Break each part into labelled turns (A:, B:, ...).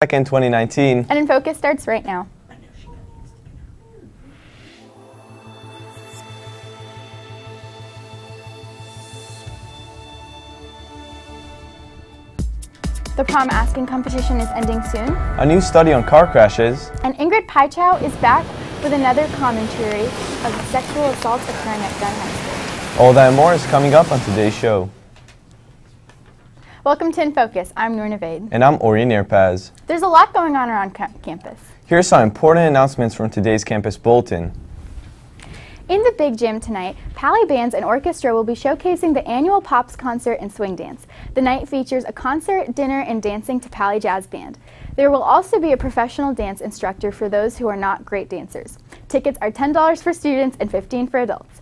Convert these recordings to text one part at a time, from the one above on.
A: 2nd, 2019.
B: And INFocus starts right now. The prom asking competition is ending soon.
A: A new study on car crashes.
B: And Ingrid Paichow is back with another commentary of the sexual assaults occurring at Gunn High School.
A: All that and more is coming up on today's show.
B: Welcome to INFocus. I'm Noor Navaid.
A: And I'm Ori Nirpaz.
B: There's a lot going on around campus.
A: Here's some important announcements from today's campus bulletin.
B: In the big gym tonight, Pali bands and orchestra will be showcasing the annual Pops concert and swing dance. The night features a concert, dinner, and dancing to Pali Jazz Band. There will also be a professional dance instructor for those who are not great dancers. Tickets are $10 for students and $15 for adults.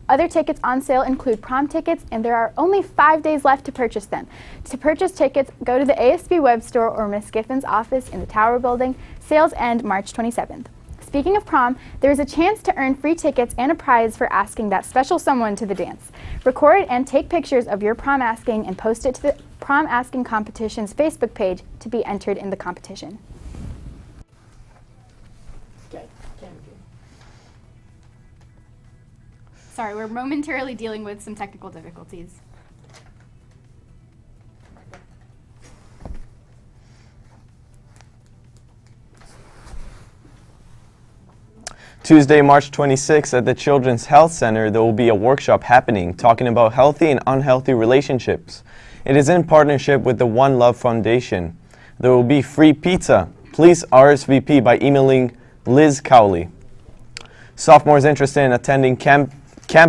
B: Other tickets on sale include prom tickets, and there are only 5 days left to purchase them. To purchase tickets, go to the ASB web store or Miss Giffen's office in the Tower Building. Sales end March 27th. Speaking of prom, there is a chance to earn free tickets and a prize for asking that special someone to the dance. Record and take pictures of your prom asking and post it to the Prom Asking Competition's Facebook page to be entered in the competition. Sorry, we're momentarily dealing with some technical difficulties.
A: Tuesday, March 26th at the Children's Health Center, there will be a workshop happening talking about healthy and unhealthy relationships. It is in partnership with the One Love Foundation. There will be free pizza. Please RSVP by emailing Liz Cowley. Sophomores interested in attending Camp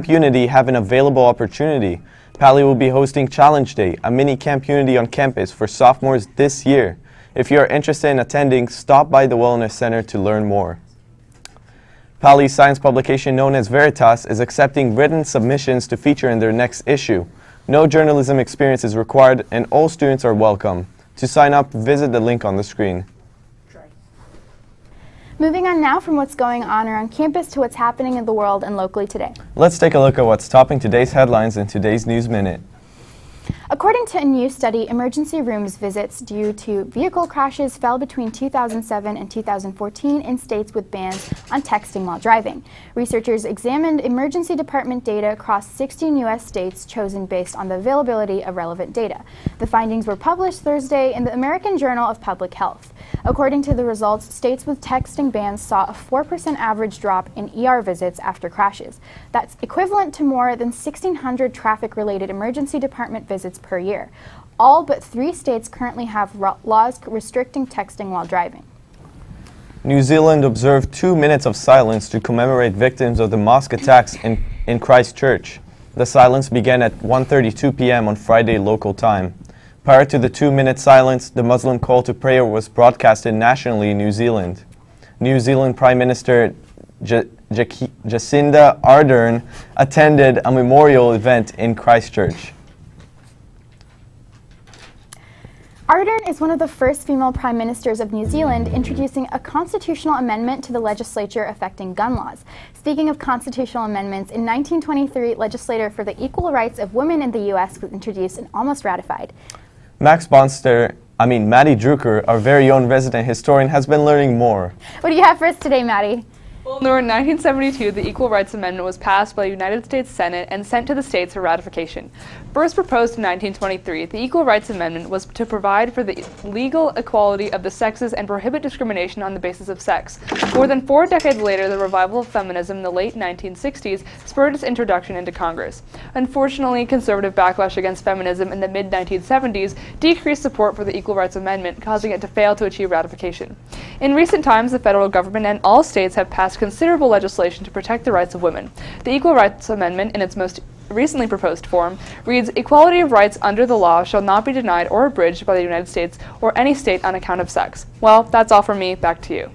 A: Unity have an available opportunity. Pali will be hosting Challenge Day, a mini Camp Unity on campus for sophomores this year. If you are interested in attending, stop by the Wellness Center to learn more. Pali's science publication known as Veritas is accepting written submissions to feature in their next issue. No journalism experience is required and all students are welcome. To sign up, visit the link on the screen.
B: Moving on now from what's going on around campus to what's happening in the world and locally today.
A: Let's take a look at what's topping today's headlines in today's News Minute.
B: According to a new study, emergency rooms visits due to vehicle crashes fell between 2007 and 2014 in states with bans on texting while driving. Researchers examined emergency department data across 16 U.S. states chosen based on the availability of relevant data. The findings were published Thursday in the American Journal of Public Health. According to the results, states with texting bans saw a 4% average drop in ER visits after crashes. That's equivalent to more than 1,600 traffic-related emergency department visits per year. All but 3 states currently have laws restricting texting while driving.
A: New Zealand observed 2 minutes of silence to commemorate victims of the mosque attacks in Christchurch. The silence began at 1:32 p.m. on Friday local time. Prior to the 2-minute silence, the Muslim call to prayer was broadcasted nationally in New Zealand. New Zealand Prime Minister Jacinda Ardern attended a memorial event in Christchurch.
B: Ardern is one of the first female prime ministers of New Zealand, introducing a constitutional amendment to the legislature affecting gun laws. Speaking of constitutional amendments, in 1923, legislature for the equal rights of women in the U.S. was introduced and almost ratified.
A: Maddie Drucker, our very own resident historian, has been learning more.
B: What do you have for us today, Maddie?
C: Well, in 1972, the Equal Rights Amendment was passed by the United States Senate and sent to the states for ratification. First proposed in 1923, the Equal Rights Amendment was to provide for the legal equality of the sexes and prohibit discrimination on the basis of sex. More than 4 decades later, the revival of feminism in the late 1960s spurred its introduction into Congress. Unfortunately, conservative backlash against feminism in the mid-1970s decreased support for the Equal Rights Amendment, causing it to fail to achieve ratification. In recent times, the federal government and all states have passed considerable legislation to protect the rights of women. The Equal Rights Amendment, in its most recently proposed form, reads, "Equality of rights under the law shall not be denied or abridged by the United States or any state on account of sex." Well, that's all from me. Back to you.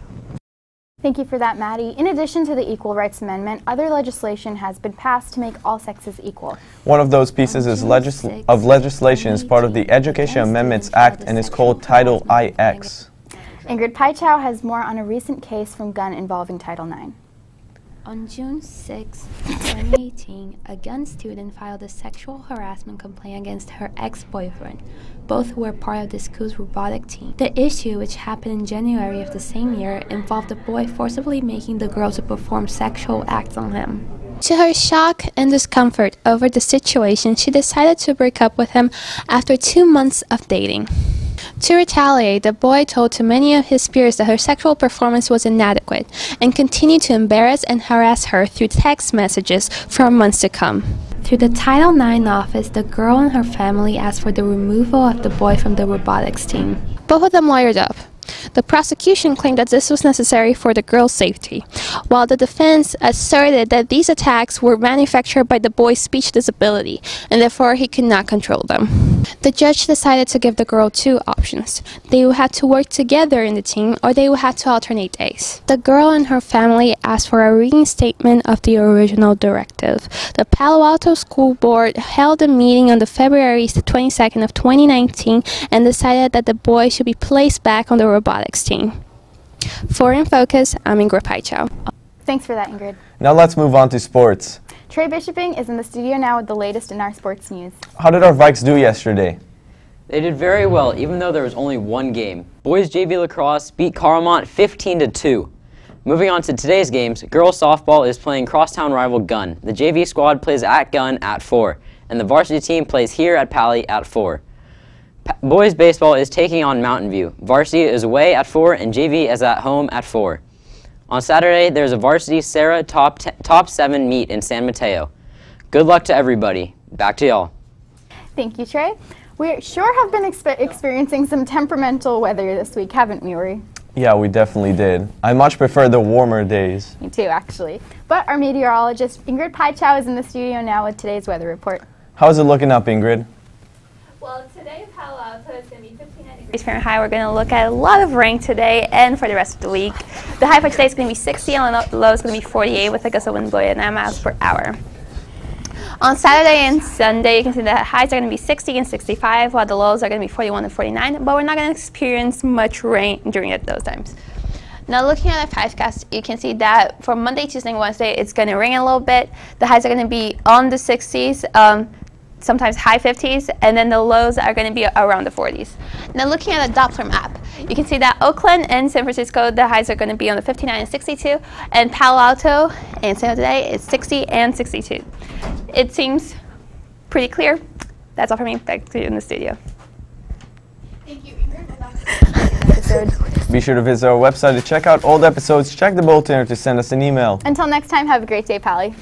B: Thank you for that, Maddie. In addition to the Equal Rights Amendment, other legislation has been passed to make all sexes equal.
A: One of those pieces of legislation is part of the Education Amendments Act and is called Title IX.
B: Ingrid Paichow has more on a recent case from Gunn involving Title IX.
D: On June 6, 2018, a gun student filed a sexual harassment complaint against her ex-boyfriend, both who were part of the school's robotic team. The issue, which happened in January of the same year, involved the boy forcibly making the girl to perform sexual acts on him.
E: To her shock and discomfort over the situation, she decided to break up with him after 2 months of dating. To retaliate, the boy told to many of his peers that her sexual performance was inadequate and continued to embarrass and harass her through text messages for months to come.
D: Through the Title IX office, the girl and her family asked for the removal of the boy from the robotics team.
E: Both of them lawyered up. The prosecution claimed that this was necessary for the girl's safety, while the defense asserted that these attacks were manufactured by the boy's speech disability, and therefore he could not control them. The judge decided to give the girl 2 options. They would have to work together in the team, or they would have to alternate days. The girl and her family asked for a reinstatement of the original directive. The Palo Alto School Board held a meeting on the February 22nd of 2019 and decided that the boy should be placed back on the robotics team. For INFocus, I'm Ingrid Paichow.
B: Thanks for that, Ingrid.
A: Now let's move on to sports.
B: Trey Bishoping is in the studio now with the latest in our sports news.
A: How did our Vikes do yesterday?
F: They did very well, even though there was only one game. Boys JV lacrosse beat Carlmont 15-2. Moving on to today's games, girls softball is playing crosstown rival Gunn. The JV squad plays at Gunn at 4, and the varsity team plays here at Pally at 4. Boys baseball is taking on Mountain View. Varsity is away at 4, and JV is at home at 4. On Saturday, there's a varsity Sarah top 7 meet in San Mateo. Good luck to everybody. Back to y'all.
B: Thank you, Trey. We sure have been experiencing some temperamental weather this week, haven't we, Ori?
A: Yeah, we definitely did. I much prefer the warmer days.
B: Me too, actually. But our meteorologist, Ingrid Paichow, is in the studio now with today's weather report.
A: How's it looking up, Ingrid?
G: Well, today in Palo Alto is going to be 59 degrees Fahrenheit. We're going to look at a lot of rain today and for the rest of the week. The high for today is going to be 60 and the low is going to be 48 with a gust of wind blowing at 9 miles per hour. On Saturday and Sunday, you can see the highs are going to be 60 and 65, while the lows are going to be 41 and 49, but we're not going to experience much rain during those times. Now looking at the forecast, you can see that for Monday, Tuesday, and Wednesday, it's going to rain a little bit. The highs are going to be on the 60s, sometimes high 50s, and then the lows are going to be around the 40s. Now looking at the Doppler map, you can see that Oakland and San Francisco, the highs are going to be on the 59 and 62, and Palo Alto and San Jose is 60 and 62. It seems pretty clear. That's all for me. Back to you in the studio.
B: Thank you, Ingrid.
A: Be sure to visit our website to check out old episodes, check the bulletin, or to send us an email.
B: Until next time, have a great day, Pally.